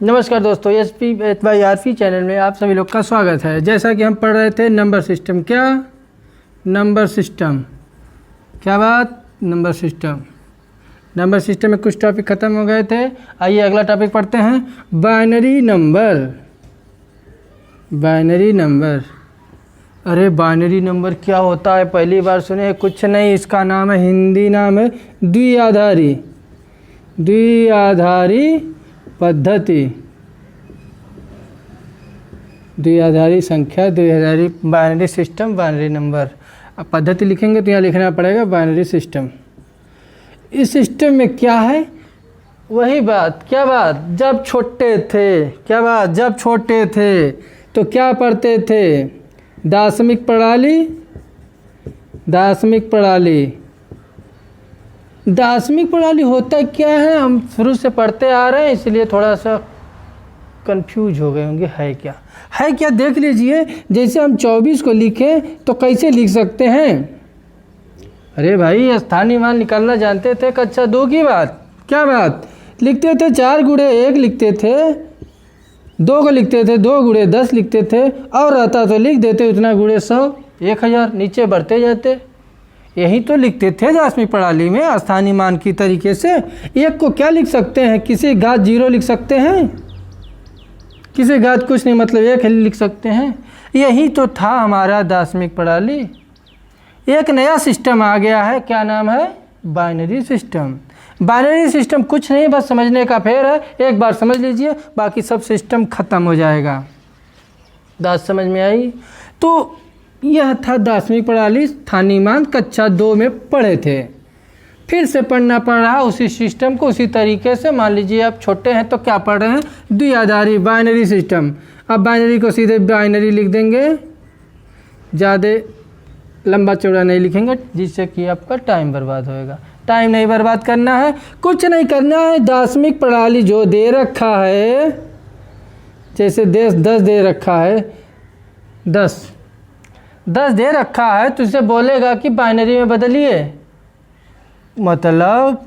नमस्कार दोस्तों, SPYRP channel में आप सभी लोग का स्वागत है। जैसा कि हम पढ़ रहे थे नंबर सिस्टम, क्या नंबर सिस्टम, क्या बात, नंबर सिस्टम। नंबर सिस्टम में कुछ टॉपिक ख़त्म हो गए थे। आइए अगला टॉपिक पढ़ते हैं, बाइनरी नंबर। बाइनरी नंबर, अरे बाइनरी नंबर क्या होता है, पहली बार सुने? कुछ नहीं, इसका नाम है, हिंदी नाम है द्विआधारी पद्धति, द्विआधारी संख्या, द्विआधारी बाइनरी सिस्टम, बाइनरी नंबर। अब पद्धति लिखेंगे तो यहाँ लिखना पड़ेगा बाइनरी सिस्टम। इस सिस्टम में क्या है, वही बात, क्या बात, जब छोटे थे, क्या बात, जब छोटे थे तो क्या पढ़ते थे? दार्शनिक प्रणाली। दार्शनिक प्रणाली होता क्या है, हम शुरू से पढ़ते आ रहे हैं, इसलिए थोड़ा सा कंफ्यूज हो गए होंगे। है क्या देख लीजिए। जैसे हम 24 को लिखें तो कैसे लिख सकते हैं? अरे भाई, स्थानीय मान निकालना जानते थे कक्षा 2 की बात, क्या बात, लिखते थे 4 गुणे 1 लिखते थे, 2 को लिखते थे 2 गुणे 10 लिखते थे, और रहता तो लिख देते उतना गुणे 100, 1000, नीचे बढ़ते जाते। यही तो लिखते थे दार्शनिक प्रणाली में, स्थानीय मान की तरीके से। एक को क्या लिख सकते हैं, किसी घात 0 लिख सकते हैं, किसी घात कुछ नहीं, मतलब 1 लिख सकते हैं। यही तो था हमारा दार्शनिक प्रणाली। एक नया सिस्टम आ गया है, क्या नाम है? Binary system. बाइनरी सिस्टम कुछ नहीं, बस समझने का फेर है। एक बार समझ लीजिए, बाकी सब सिस्टम खत्म हो जाएगा। बात समझ में आई? तो यह था दार्शनिक प्रणाली, स्थानीय मान, कक्षा 2 में पढ़े थे। फिर से पढ़ना पड़ रहा उसी सिस्टम को, उसी तरीके से। मान लीजिए आप छोटे हैं तो क्या पढ़ रहे हैं? द्विआधारी बाइनरी सिस्टम। अब बाइनरी को सीधे बाइनरी लिख देंगे, ज़्यादा लंबा चौड़ा नहीं लिखेंगे, जिससे कि आपका टाइम बर्बाद होएगा। टाइम नहीं बर्बाद करना है, कुछ नहीं करना है। दार्शनिक प्रणाली जो दे रखा है, जैसे 10 दे रखा है, 10 दे रखा है, तो इसे बोलेगा कि बाइनरी में बदलिए। मतलब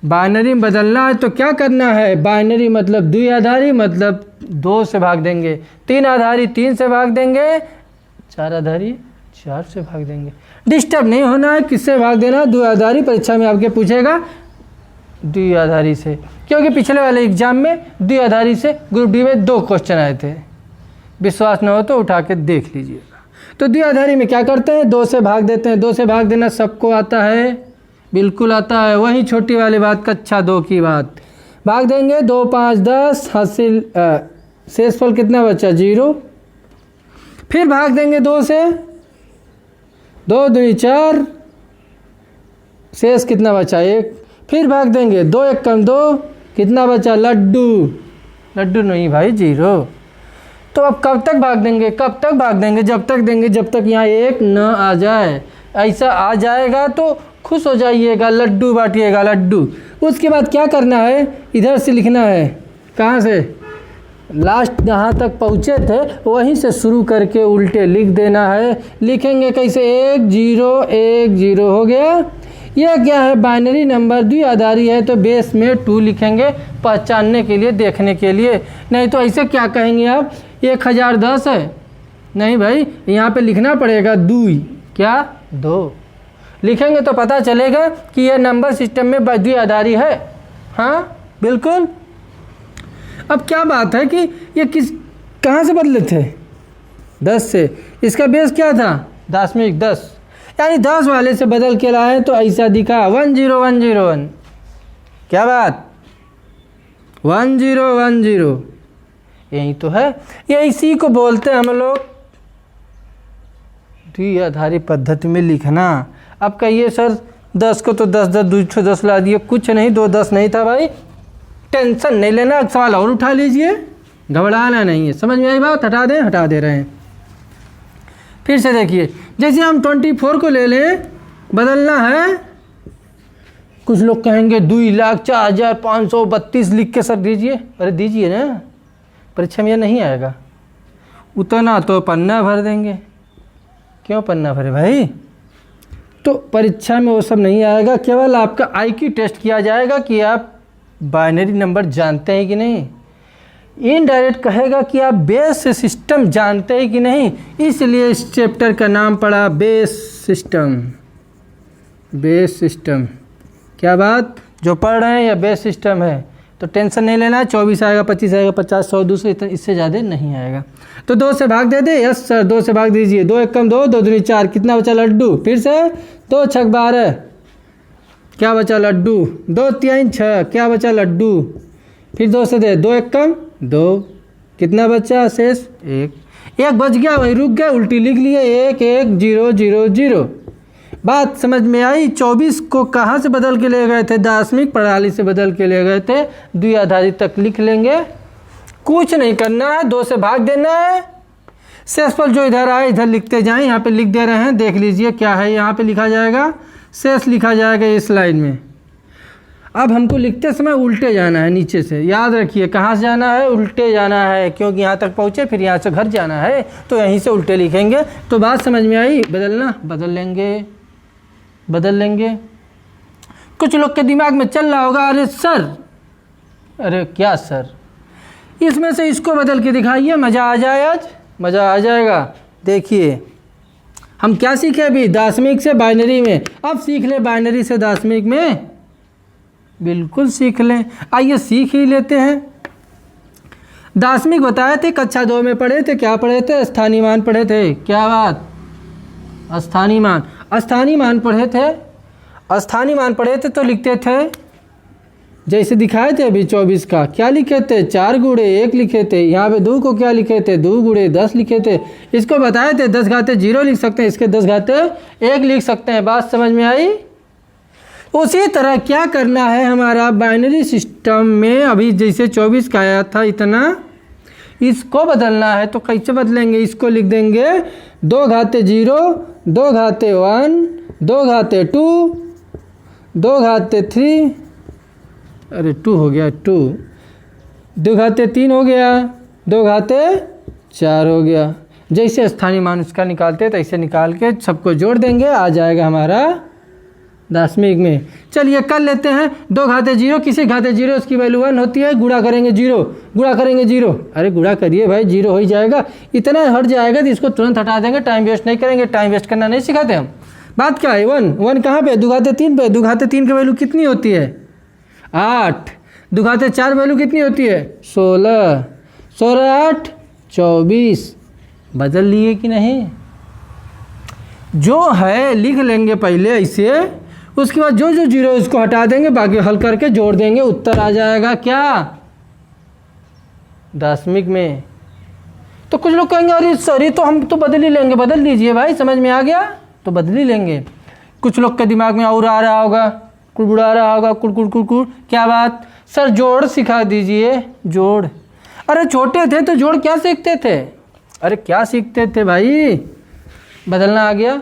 बाइनरी में बदलना है तो क्या करना है? बाइनरी मतलब द्विआधारी, मतलब 2 से भाग देंगे, 3 आधारी 3 से भाग देंगे, 4 आधारी 4 से भाग देंगे। डिस्टर्ब नहीं होना है, किससे भाग देना? द्विआधारी। परीक्षा में आपके पूछेगा द्विआधारी से, क्योंकि पिछले वाले एग्जाम में द्विआधारी से ग्रुप डी में 2 क्वेश्चन आए थे। विश्वास न हो तो उठा के देख लीजिएगा। तो द्विआधारी में क्या करते हैं? 2 से भाग देते हैं। 2 से भाग देना सबको आता है, बिल्कुल आता है। वही छोटी वाली बात, कक्षा 2 की बात। भाग देंगे, 2 5 10, हासिल शेषफल कितना बचा? 0। फिर भाग देंगे 2 से, 2 2 4, शेष कितना बचा? 1। फिर भाग देंगे, 2 1 कम 2, कितना बचा? लड्डू नहीं भाई, 0। तो अब कब तक भाग देंगे? जब तक यहाँ 1 न आ जाए। ऐसा आ जाएगा तो खुश हो जाइएगा, लड्डू बांटिएगा, लड्डू। उसके बाद क्या करना है? इधर से लिखना है, कहाँ से? लास्ट जहाँ तक पहुँचे थे वहीं से शुरू करके उल्टे लिख देना है। लिखेंगे कैसे? 1 0 1 0 हो गया। यह क्या है? बाइनरी नंबर, द्विआधारी है तो बेस में 2 लिखेंगे, पहचानने के लिए, देखने के लिए। नहीं तो ऐसे क्या कहेंगे आप, 1010 है? नहीं भाई, यहाँ पे लिखना पड़ेगा 2, क्या 2 लिखेंगे तो पता चलेगा कि यह नंबर सिस्टम में द्विआधारी है। हाँ बिल्कुल। अब क्या बात है कि ये कहाँ से बदले थे? 10 से। इसका बेस क्या था? दार्शनिक 10, यानी 10 वाले से बदल के लाए तो ऐसा दिखा 10101। क्या बात? 1010, यही तो है। ये इसी को बोलते हैं हम लोग द्विआधारी पद्धति में लिखना। अब कहिए सर 10 को तो 10 10 ला दिए, कुछ नहीं, 2 10 नहीं था भाई। टेंशन नहीं लेना, सवाल और उठा लीजिए, घबराना नहीं है। समझ में आई बात? हटा दे रहे हैं। फिर से देखिए, जैसे हम 24 को ले लें, बदलना है। कुछ लोग कहेंगे 2,04,532 लिख के सर दीजिए। अरे दीजिए ना, परीक्षा में यह नहीं आएगा। उतना तो पन्ना भर देंगे। क्यों पन्ना भरे भाई? तो परीक्षा में वो सब नहीं आएगा, केवल आपका IQ टेस्ट किया जाएगा कि आप बाइनरी नंबर जानते हैं कि नहीं। इनडायरेक्ट कहेगा कि आप बेस सिस्टम जानते हैं कि नहीं, इसलिए इस चैप्टर का नाम पड़ा बेस सिस्टम। बेस सिस्टम, क्या बात, जो पढ़ रहे हैं या बेस सिस्टम है तो टेंशन नहीं लेना है। 24 आएगा, 25 आएगा, 50, 100, 200, इससे ज़्यादा नहीं आएगा। तो 2 से भाग दे दे, यस सर 2 से भाग दीजिए। 2 1 2, 2 दूनी 4, कितना बचा लड्डू, फिर से 2 6 12, क्या बचा लड्डू, 2 3 6, क्या बचा लड्डू, फिर 2 से दे, 2 1 2, कितना बचा शेष 1 बच गया, वहीं रुक गए, उल्टी लिख लिए 1 1 0 0 0। बात समझ में आई। 24 को कहाँ से बदल के ले गए थे, दार्शनिक प्रणाली से बदल के ले गए थे। द्विआधारी तक लिख लेंगे, कुछ नहीं करना है, 2 से भाग देना है। शेषफल जो इधर आए इधर लिखते जाएं, यहाँ पे लिख दे रहे हैं, देख लीजिए क्या है, यहाँ पे लिखा जाएगा शेष लिखा जाएगा इस लाइन में। अब हमको लिखते समय उल्टे जाना है, नीचे से याद रखिए कहाँ से जाना है, उल्टे जाना है, क्योंकि यहाँ तक पहुँचे फिर यहाँ से घर जाना है, तो यहीं से उल्टे लिखेंगे। तो बात समझ में आई, बदलना बदल लेंगे। कुछ लोग के दिमाग में चल रहा होगा, अरे सर, अरे क्या सर, इसमें से इसको बदल के दिखाइए, मज़ा आ जाए, आज मज़ा आ जाएगा। देखिए हम क्या सीखे अभी, दार्शनिक से बाइनरी में, अब सीख ले बाइनरी से दार्शनिक में, बिल्कुल सीख लें। आइए सीख ही लेते हैं। दार्शनिक बताए थे, कक्षा 2 में पढ़े थे, क्या पढ़े थे, स्थानीय मान पढ़े थे, क्या बात, स्थानीय मान पढ़े थे। स्थानीय मान पढ़े थे तो लिखते थे जैसे दिखाए थे अभी 24 का, क्या लिखे थे, 4 गुणे 1 लिखे थे। यहाँ पे 2 को क्या लिखे थे, 2 गुणे 10 लिखे थे। इसको बताए थे 10 घाते 0 लिख सकते हैं, इसके 10 घाते 1 लिख सकते हैं। बात समझ में आई। उसी तरह क्या करना है हमारा बाइनरी सिस्टम में, अभी जैसे 24 का आया था इतना, इसको बदलना है। तो कैसे बदलेंगे, इसको लिख देंगे 2 घाते 0, 2 घाते 1, 2 घाते 2, 2 घाते 3, अरे 2 हो गया 2, 2 घाते 3 हो गया, 2 घाते 4 हो गया। जैसे स्थानीय मान उसका निकालते हैं तैसे निकाल के सबको जोड़ देंगे, आ जाएगा हमारा दार्शनिक में। चलिए कर लेते हैं। 2 घाते 0, किसी घाते 0 उसकी वैल्यू 1 होती है, गुणा करेंगे 0, गुणा करेंगे 0, अरे गुणा करिए भाई, 0 हो ही जाएगा। इतना हट जाएगा तो इसको तुरंत हटा देंगे, टाइम वेस्ट नहीं करेंगे, टाइम वेस्ट करना नहीं सिखाते हम। बात क्या है, 1 कहाँ पे, 2 घाते 3 पे। 2 घाते 3 की वैल्यू कितनी होती है, 8। 2 घाते 4 वैल्यू कितनी होती है, 16, 16 8 24। बदल लिए कि नहीं, जो है लिख लेंगे पहले ऐसे, उसके बाद जो जो 0 उसको हटा देंगे, बाकी हल करके जोड़ देंगे, उत्तर आ जाएगा क्या, दार्शनिक में। तो कुछ लोग कहेंगे अरे सॉरी, तो हम तो बदल ही लेंगे, बदल दीजिए भाई, समझ में आ गया तो बदल ही लेंगे। कुछ लोग के दिमाग में और आ रहा होगा, कुड़बुड़ा रहा होगा, कुड़, क्या बात सर, जोड़ सिखा दीजिए, जोड़। अरे छोटे थे तो जोड़ क्या सीखते थे, अरे क्या सीखते थे भाई। बदलना आ गया,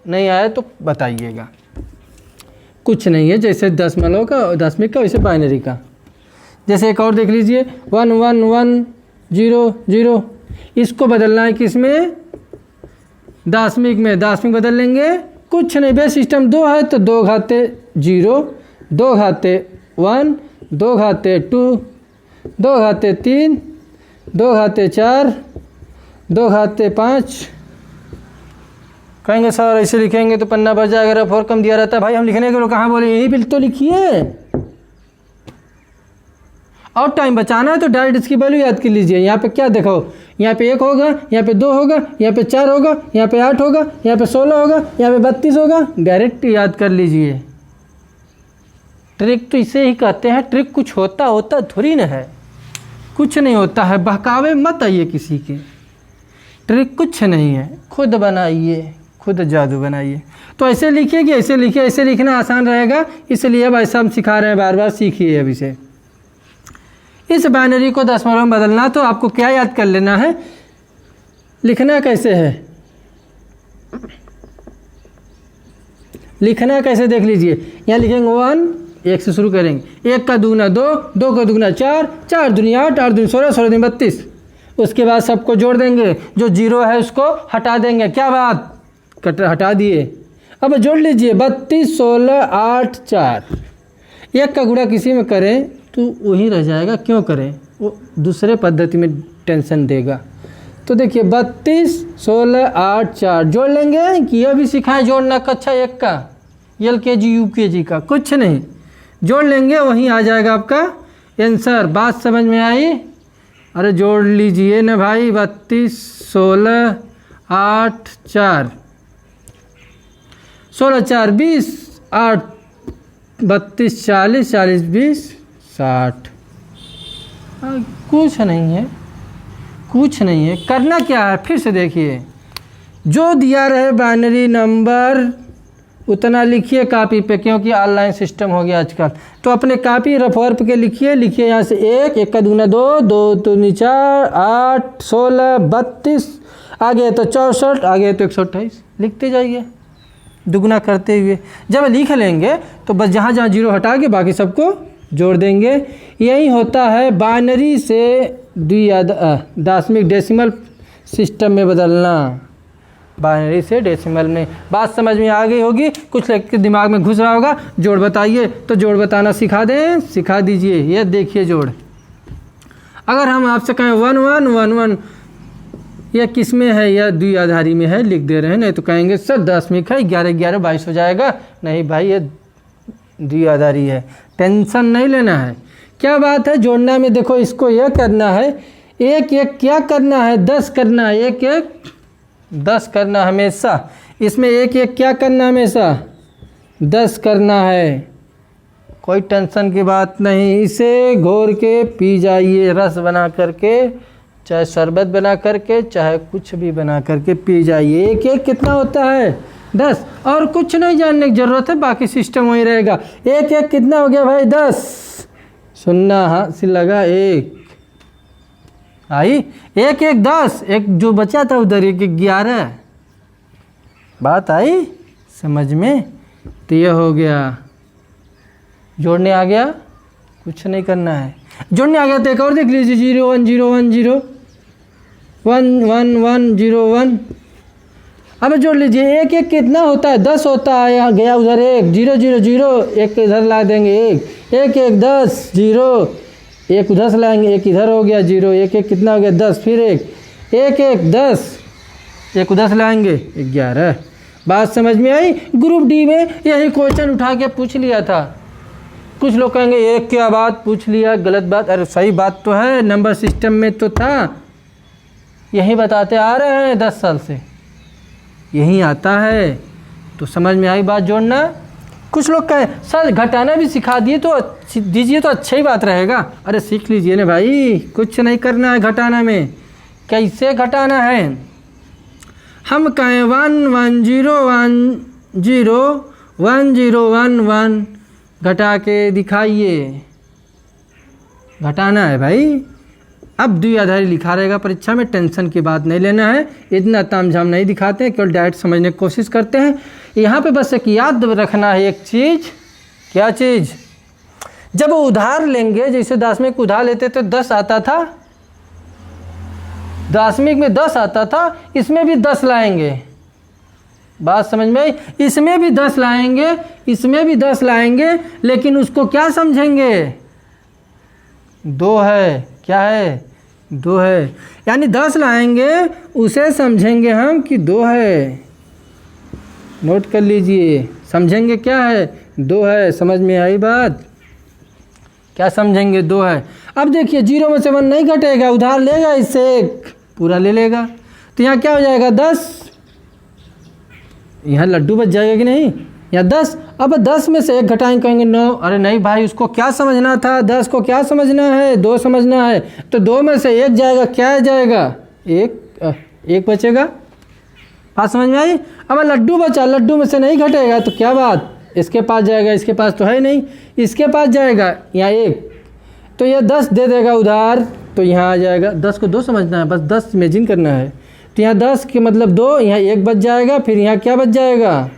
नहीं आया तो बताइएगा। कुछ नहीं है, जैसे दशमलव का, दशमिक का, वैसे बाइनरी का। जैसे एक और देख लीजिए, 1 1 1 0 0, इसको बदलना है किसमें, दार्शनिक में। दार्शनिक बदल लेंगे, कुछ नहीं, बेस सिस्टम 2 है तो 2 घाते 0, 2 घाते 1, 2 घाते 2, 2 घाते 3, 2 घाते 4, 2 घाते 5। कहेंगे सर ऐसे लिखेंगे तो पन्ना भर जाएगा, रफ और कम दिया रहता है। भाई हम लिखने के लोग कहाँ बोले, यही बिल तो लिखिए। और टाइम बचाना है तो डायरेक्ट इसकी वैल्यू याद कर लीजिए। यहाँ पे क्या देखो, यहाँ पे 1 होगा, यहाँ पे 2 होगा, यहाँ पे 4 होगा, यहाँ पे 8 होगा, यहाँ पे 16 होगा, यहाँ पे 32 होगा, डायरेक्ट याद कर लीजिए। ट्रिक तो इसे ही कहते हैं, ट्रिक कुछ होता थोड़ी ना है, कुछ नहीं होता है, बहकावे मत आइए किसी के। ट्रिक कुछ नहीं है, खुद बनाइए, खुद जादू बनाइए। तो ऐसे लिखिए कि ऐसे लिखिए, ऐसे लिखना आसान रहेगा, इसलिए अब ऐसा हम सिखा रहे हैं, बार बार सीखिए अब इसे। इस बाइनरी को दशमलव में बदलना, तो आपको क्या याद कर लेना है, लिखना कैसे है, लिखना कैसे देख लीजिए। यहाँ लिखेंगे 1, 1 से शुरू करेंगे, 1 का दूना 2, 2 का दूना 4, 4 दूनी 8, 8 दूनी 16, 16 दूनी 32। उसके बाद सबको जोड़ देंगे, जो 0 है उसको हटा देंगे, क्या बात, कटर हटा दिए। अब जोड़ लीजिए, 32 16 8 4। 1 का गुणा किसी में करें तो वही रह जाएगा, क्यों करें, वो दूसरे पद्धति में टेंशन देगा। तो देखिए 32, 16, 8, 4 जोड़ लेंगे कि यह भी सिखाएं जोड़ना कक्षा 1 का, LKG UKG का, कुछ नहीं, जोड़ लेंगे वहीं आ जाएगा आपका आंसर। बात समझ में आई? अरे जोड़ लीजिए ना भाई, 32, 16, 8, 4, 16, 4, 20, 8, 32, 40, 40, 20, 60। कुछ नहीं है, कुछ नहीं है। करना क्या है, फिर से देखिए, जो दिया रहे बाइनरी नंबर उतना लिखिए कापी पे, क्योंकि ऑनलाइन सिस्टम हो गया आजकल। तो अपने कापी रफ वर्क के लिखिए यहाँ से 1, 1 का दूना 2, 2 दूनी 4, 8, 16, 32, आगे तो 64, आगे तो 128, लिखते जाइए दुगना करते हुए। जब लिख लेंगे तो बस जहाँ जहाँ जीरो हटा के बाकी सबको जोड़ देंगे। यही होता है बाइनरी से दशमिक डेसिमल सिस्टम में बदलना, बाइनरी से डेसिमल में। बात समझ में आ गई होगी, कुछ के दिमाग में घुस रहा होगा। जोड़ बताइए, तो जोड़ बताना सिखा दें, सिखा दीजिए। ये देखिए जोड़, अगर हम आपसे कहें 1 1 1 1, यह किस में है? यह द्विआधारी में है, लिख दे रहे हैं। नहीं तो कहेंगे सर दशमिक है, 11 11 22 हो जाएगा। नहीं भाई, ये द्विआधारी है, टेंशन नहीं लेना है। क्या बात है जोड़ना में? देखो इसको यह करना है, 1 1 क्या करना है? 10 करना है, 1 1 10 करना हमेशा। इसमें 1 1 क्या करना हमेशा? 10 करना है, कोई टेंशन की बात नहीं। इसे घोर के पी जाइए, रस बना करके, चाहे शरबत बना करके, चाहे कुछ भी बना करके पी जाइए। 1 1 कितना होता है? 10। और कुछ नहीं जानने की जरूरत है, बाकी सिस्टम वही रहेगा। 1 1 कितना हो गया भाई? 10। सुनना हाथ से लगा 1 आई, 1 1 10, एक जो बचा था उधर 1 1 11। बात आई समझ में? तो यह हो गया, जोड़ने आ गया, कुछ नहीं करना है। जोड़ने आ गया तो एक और देख लीजिए, 0 1 0 1 0 1 1 1 0 1। अब जोड़ लीजिए, 1 1 कितना होता है? 10 होता है। यहाँ गया उधर 1 0 0 0, एक इधर ला देंगे 1 1 10 0, एक उधर से लाएंगे, एक इधर हो गया 0, 1 1 कितना हो गया? 10, फिर 1 1 1 10, एक उधर से लाएंगे 11। बात समझ में आई? ग्रुप डी में यही क्वेश्चन उठा के पूछ लिया था। कुछ लोग कहेंगे एक क्या बात पूछ लिया, गलत बात। अरे सही बात तो है, नंबर सिस्टम में तो था, यही बताते आ रहे हैं 10 साल से, यही आता है। तो समझ में आई बात जोड़ना? कुछ लोग कहें सर घटाना भी सिखा दिए तो दीजिए तो अच्छा ही बात रहेगा। अरे सीख लीजिए ना भाई, कुछ नहीं करना है घटाना में। कैसे घटाना है? हम कहें 1 1 0 1 0 1 0 1 1, घटा के दिखाइए, घटाना है भाई। अब द्विआधारी लिखा रहेगा परीक्षा में, टेंशन की बात नहीं लेना है, इतना तामझाम नहीं दिखाते हैं, केवल डायरेक्ट समझने की कोशिश करते हैं। यहाँ पे बस एक याद रखना है एक चीज़। क्या चीज़? जब उधार लेंगे, जैसे दशमिक उधार लेते तो 10 आता था, दशमिक में 10 आता था, इसमें भी 10 लाएंगे। बात समझ में आई? इसमें भी 10 लाएंगे, इसमें भी 10 लाएंगे, लेकिन उसको क्या समझेंगे? 2 है। क्या है? 2 है। यानी 10 लाएंगे, उसे समझेंगे हम कि 2 है। नोट कर लीजिए, समझेंगे क्या है? 2 है। समझ में आई बात? क्या समझेंगे? 2 है। अब देखिए 0 में से 1 नहीं घटेगा, उधार लेगा, इससे 1 पूरा ले लेगा, तो यहाँ क्या हो जाएगा? 10। यहाँ लड्डू बच जाएगा कि नहीं? यहाँ 10। अब 10 में से 1 घटाएंगे, कहेंगे 9। अरे नहीं भाई, उसको क्या समझना था? 10 को क्या समझना है? 2 समझना है। तो 2 में से 1 जाएगा, क्या जाएगा? 1 बचेगा। बात समझ में आई? अब लड्डू बचा, लड्डू में से नहीं घटेगा, तो क्या बात? इसके पास जाएगा, इसके पास तो है नहीं, इसके पास जाएगा, यहाँ 1, तो ये 10 दे देगा उधार, तो यहाँ आ जाएगा। 10 को 2 समझना है, बस 10 इमेजिन करना है। तो यहाँ 10 के मतलब 2, यहाँ 1 बच जाएगा, फिर यहाँ क्या बच जाएगा?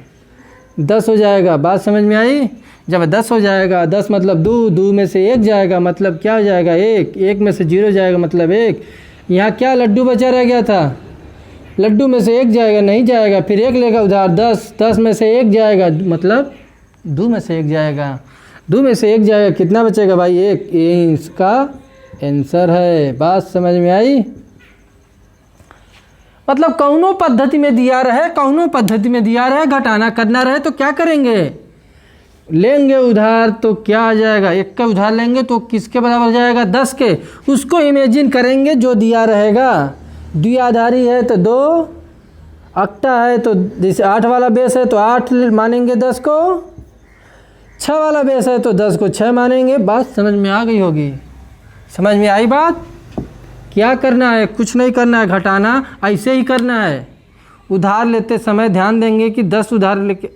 10 हो जाएगा। बात समझ में आई? जब 10 हो जाएगा, 10 मतलब 2, 2 में से 1 जाएगा, मतलब क्या हो जाएगा? 1, 1 में से 0 जाएगा, मतलब 1। यहाँ क्या लड्डू बचा रह गया था? लड्डू में से 1 जाएगा, नहीं जाएगा, फिर 1 लेगा उधार, 10, 10 में से 1 जाएगा, मतलब 2 में से 1 जाएगा, 2 में से 1 जाएगा, कितना बचेगा भाई? 1, इसका आंसर है। बात समझ में आई? मतलब कौनो पद्धति में दिया रहे, कौनो पद्धति में दिया रहे, घटाना करना रहे तो क्या करेंगे, लेंगे उधार तो क्या आ जाएगा, 1 का उधार लेंगे तो किसके बराबर जाएगा, 10 के। उसको इमेजिन करेंगे जो दिया रहेगा। द्विआधारी है तो 2, अक्टा है तो जैसे 8 वाला बेस है तो 8 मानेंगे 10 को, 6 वाला बेस है तो 10 को 6 मानेंगे। बात समझ में आ गई होगी? समझ में आई बात? क्या करना है, कुछ नहीं करना है, घटाना ऐसे ही करना है। उधार लेते समय ध्यान देंगे कि 10 उधार लेके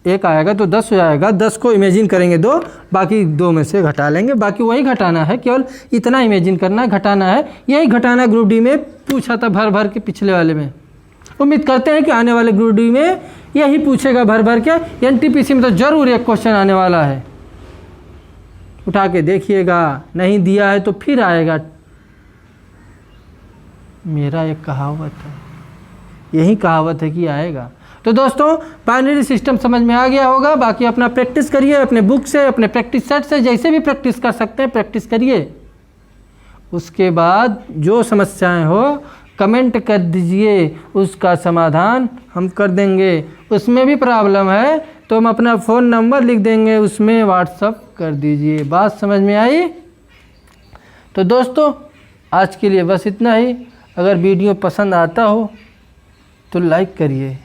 1 आएगा तो 10 हो जाएगा, 10 को इमेजिन करेंगे 2, बाकी 2 में से घटा लेंगे, बाकी वही घटाना है, केवल इतना इमेजिन करना है, घटाना है। यही घटाना ग्रुप डी में पूछा था भर भर के पिछले वाले में। उम्मीद करते हैं कि आने वाले ग्रुप डी में यही पूछेगा भर भर के। एनटीपीसी में तो जरूर एक क्वेश्चन आने वाला है, उठा के देखिएगा। नहीं दिया है तो फिर आएगा। मेरा एक कहावत है, यही कहावत है कि आएगा। तो दोस्तों बाइनरी सिस्टम समझ में आ गया होगा। बाकी अपना प्रैक्टिस करिए, अपने बुक से, अपने प्रैक्टिस सेट से, जैसे भी प्रैक्टिस कर सकते हैं प्रैक्टिस करिए। उसके बाद जो समस्याएं हो कमेंट कर दीजिए, उसका समाधान हम कर देंगे। उसमें भी प्रॉब्लम है तो हम अपना फ़ोन नंबर लिख देंगे, उसमें व्हाट्सअप कर दीजिए। बात समझ में आई? तो दोस्तों आज के लिए बस इतना ही। अगर वीडियो पसंद आता हो तो लाइक करिए।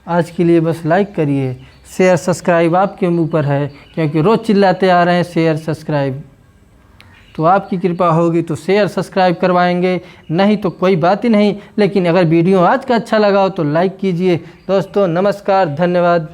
आज के लिए बस लाइक करिए। शेयर सब्सक्राइब आपके ऊपर है, क्योंकि रोज़ चिल्लाते आ रहे हैं शेयर सब्सक्राइब। तो आपकी कृपा होगी तो शेयर सब्सक्राइब करवाएंगे, नहीं तो कोई बात ही नहीं। लेकिन अगर वीडियो आज का अच्छा लगा हो तो लाइक कीजिए। दोस्तों नमस्कार, धन्यवाद।